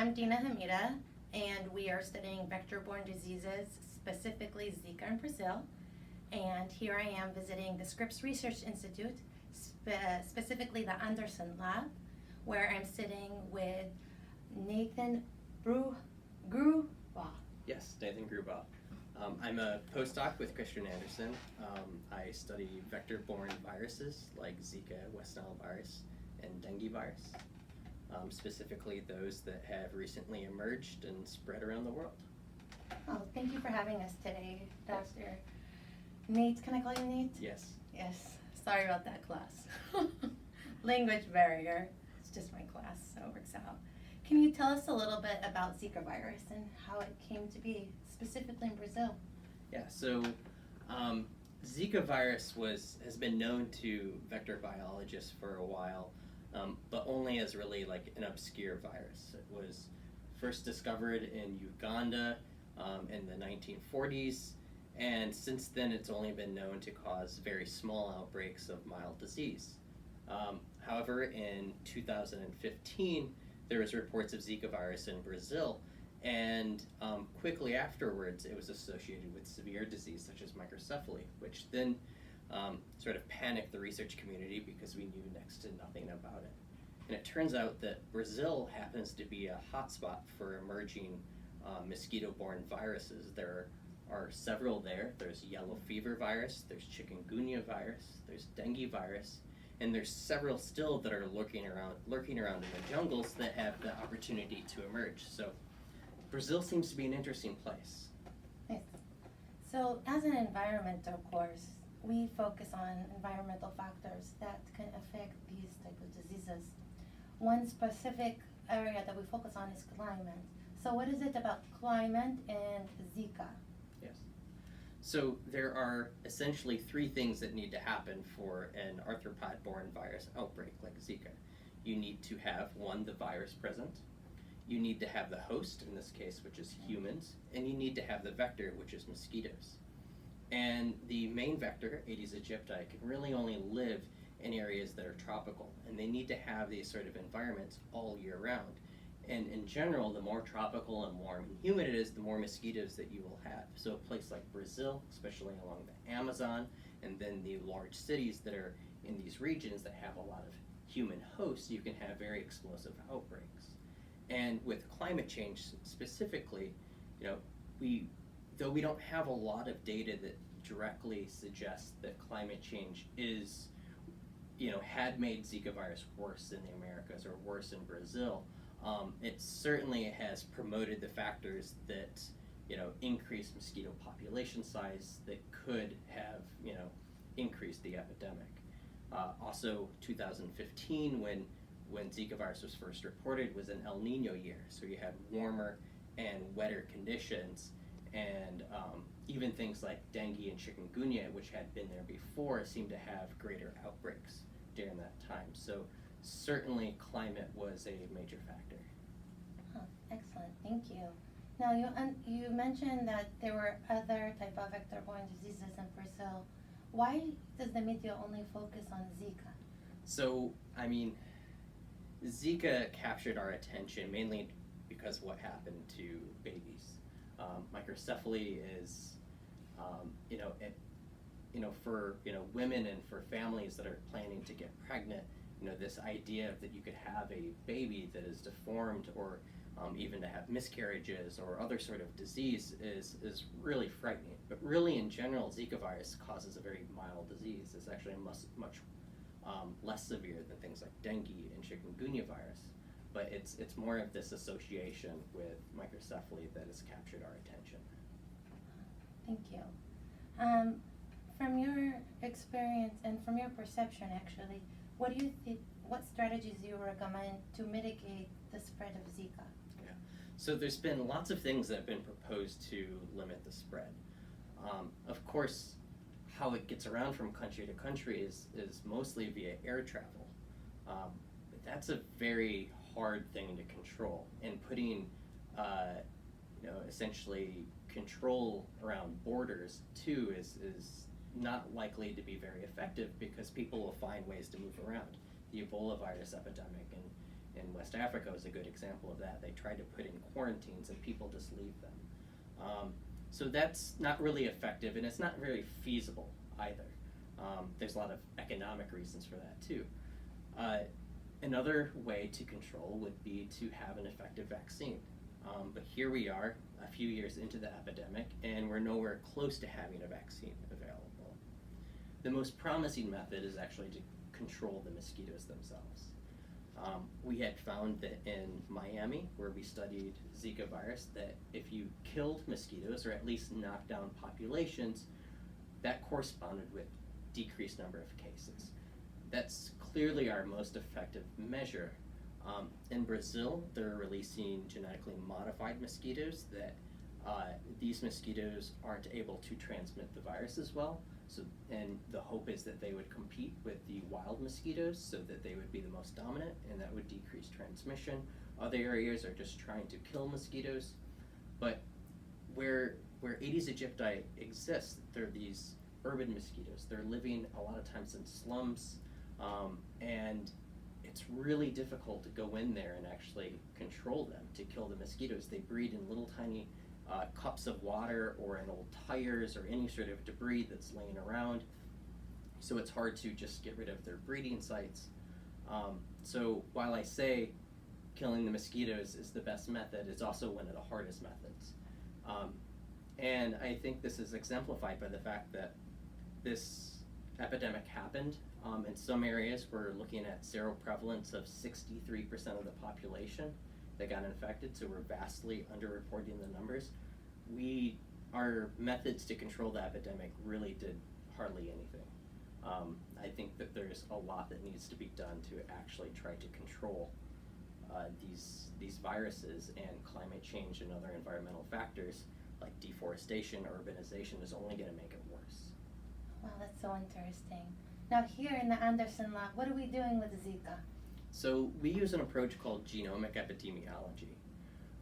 I'm Dina Hamida, and we are studying vector-borne diseases, specifically Zika in Brazil. And here I am visiting the Scripps Research Institute, specifically the Anderson Lab, where I'm sitting with Nathan Gruba. Yes, Nathan Gruba. I'm a postdoc with Christian Anderson. I study vector-borne viruses like Zika, West Nile virus, and dengue virus, specifically those that have recently emerged and spread around the world. Oh, thank you for having us today, Dr. Nate. Can I call you Nate? Yes. Yes. Sorry about that, class. Language barrier. It's just my class, so it works out. Can you tell us a little bit about Zika virus and how it came to be, specifically in Brazil? Yeah, so Zika virus has been known to vector biologists for a while, but only as really like an obscure virus. It was first discovered in Uganda in the 1940s, and since then it's only been known to cause very small outbreaks of mild disease. However, in 2015, there was reports of Zika virus in Brazil, and quickly afterwards it was associated with severe disease such as microcephaly, which then sort of panicked the research community because we knew next to nothing about it. And it turns out that Brazil happens to be a hotspot for emerging mosquito-borne viruses. There are several there. There's yellow fever virus, there's chikungunya virus, there's dengue virus, and there's several still that are lurking around in the jungles that have the opportunity to emerge. So Brazil seems to be an interesting place. Nice. So as an environmental course, we focus on environmental factors that can affect these type of diseases. One specific area that we focus on is climate. So what is it about climate and Zika? Yes. So there are essentially three things that need to happen for an arthropod-borne virus outbreak like Zika. You need to have, one, the virus present. You need to have the host, in this case, which is humans, and you need to have the vector, which is mosquitoes. And the main vector, Aedes aegypti, can really only live in areas that are tropical, and they need to have these sort of environments all year round. And in general, the more tropical and warm and humid it is, the more mosquitoes that you will have. So a place like Brazil, especially along the Amazon, and then the large cities that are in these regions that have a lot of human hosts, you can have very explosive outbreaks. And with climate change specifically, though we don't have a lot of data that directly suggests that climate change had made Zika virus worse in the Americas or worse in Brazil, it certainly has promoted the factors that increase mosquito population size that could have increased the epidemic. Also, 2015, when Zika virus was first reported, was an El Nino year, so you had warmer and wetter conditions, and even things like dengue and chikungunya, which had been there before, seemed to have greater outbreaks during that time. So certainly climate was a major factor. Excellent, thank you. Now you mentioned that there were other type of vector-borne diseases in Brazil. Why does the media only focus on Zika? So, Zika captured our attention mainly because what happened to babies. Microcephaly is, for women and for families that are planning to get pregnant, this idea that you could have a baby that is deformed or even to have miscarriages or other sort of disease is really frightening. But really, in general, Zika virus causes a very mild disease. It's actually much less severe than things like dengue and chikungunya virus. But it's more of this association with microcephaly that has captured our attention. Thank you. From your experience and from your perception, actually, what strategies do you recommend to mitigate the spread of Zika? Yeah. So there's been lots of things that have been proposed to limit the spread. Of course, how it gets around from country to country is mostly via air travel. But that's a very hard thing to control, and putting essentially control around borders too is not likely to be very effective because people will find ways to move around. The Ebola virus epidemic in West Africa was a good example of that. They tried to put in quarantines and people just leave them. So that's not really effective, and it's not very feasible either. There's a lot of economic reasons for that too. Another way to control would be to have an effective vaccine. But here we are, a few years into the epidemic, and we're nowhere close to having a vaccine available. The most promising method is actually to control the mosquitoes themselves. We had found that in Miami, where we studied Zika virus, that if you killed mosquitoes, or at least knocked down populations, that corresponded with decreased number of cases. That's clearly our most effective measure. In Brazil, they're releasing genetically modified mosquitoes that these mosquitoes aren't able to transmit the virus as well. So, and the hope is that they would compete with the wild mosquitoes so that they would be the most dominant, and that would decrease transmission. Other areas are just trying to kill mosquitoes. But where Aedes aegypti exists, they're these urban mosquitoes. They're living a lot of times in slums, and it's really difficult to go in there and actually control them, to kill the mosquitoes. They breed in little tiny cups of water or in old tires or any sort of debris that's laying around. So it's hard to just get rid of their breeding sites. So while I say killing the mosquitoes is the best method, it's also one of the hardest methods. And I think this is exemplified by the fact that this epidemic happened. In some areas, we're looking at seroprevalence of 63% of the population that got infected, so we're vastly underreporting the numbers. Our methods to control the epidemic really did hardly anything. I think that there's a lot that needs to be done to actually try to control these viruses, and climate change and other environmental factors like deforestation, urbanization is only going to make it worse. Wow, that's so interesting. Now here in the Anderson lab, what are we doing with Zika? So we use an approach called genomic epidemiology,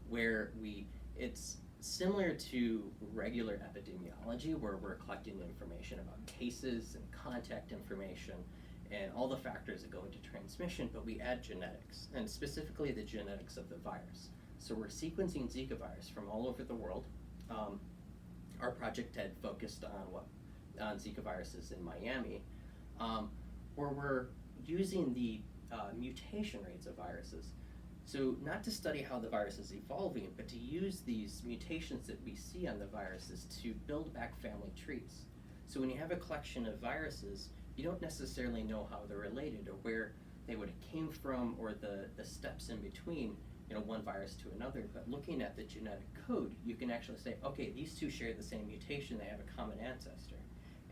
where it's similar to regular epidemiology, where we're collecting information about cases and contact information and all the factors that go into transmission, but we add genetics, and specifically the genetics of the virus. So we're sequencing Zika virus from all over the world. Our project had focused on Zika viruses in Miami, where we're using the mutation rates of viruses. So not to study how the virus is evolving, but to use these mutations that we see on the viruses to build back family trees. So when you have a collection of viruses, you don't necessarily know how they're related or where they would have came from or the steps in between, one virus to another. But looking at the genetic code, you can actually say, okay, these two share the same mutation, they have a common ancestor.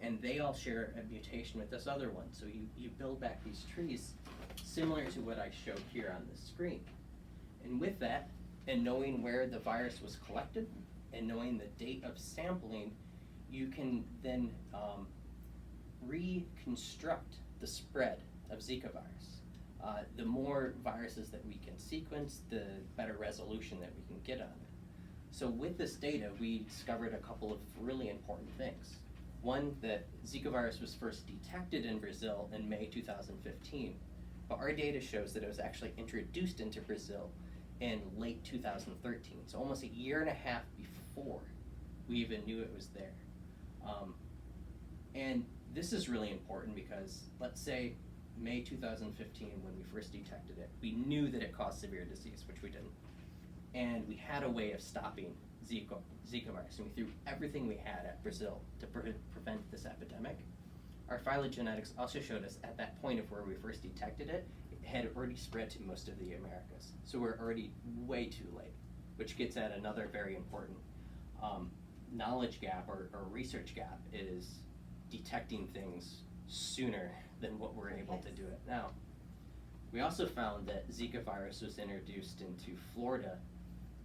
And they all share a mutation with this other one. So you build back these trees similar to what I showed here on the screen. And with that, and knowing where the virus was collected, and knowing the date of sampling, you can then reconstruct the spread of Zika virus. The more viruses that we can sequence, the better resolution that we can get on it. So with this data, we discovered a couple of really important things. One, that Zika virus was first detected in Brazil in May 2015, but our data shows that it was actually introduced into Brazil in late 2013, so almost a year and a half before we even knew it was there. And this is really important because, let's say, May 2015, when we first detected it, we knew that it caused severe disease, which we didn't. And we had a way of stopping Zika virus, and we threw everything we had at Brazil to prevent this epidemic. Our phylogenetics also showed us at that point of where we first detected it, it had already spread to most of the Americas. So we're already way too late, which gets at another very important knowledge gap or research gap, is detecting things sooner than what we're able to do it now. We also found that Zika virus was introduced into Florida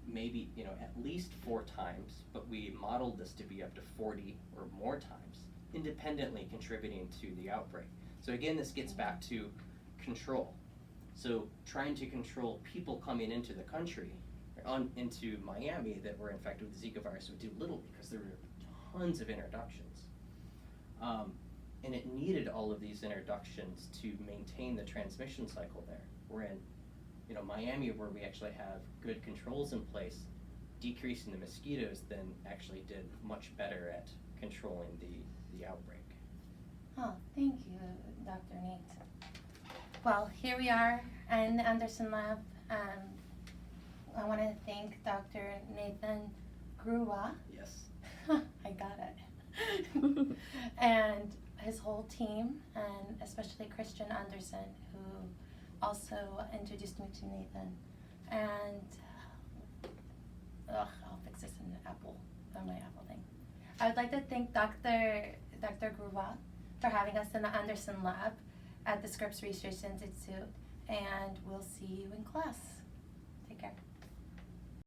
maybe at least 4 times, but we modeled this to be up to 40 or more times, independently contributing to the outbreak. So again, this gets back to control. So trying to control people coming into the country, into Miami that were infected with Zika virus would do little because there were tons of introductions. And it needed all of these introductions to maintain the transmission cycle there. We're in Miami, where we actually have good controls in place, decreasing the mosquitoes then actually did much better at controlling the outbreak. Oh, thank you, Dr. Nate. Well, here we are in the Anderson Lab. I want to thank Dr. Nathan Grua. Yes. I got it. And his whole team, and especially Christian Anderson, who also introduced me to Nathan. And I'll fix this in the Apple, on my Apple thing. I would like to thank Dr. Grua for having us in the Anderson Lab at the Scripps Research Institute, and we'll see you in class.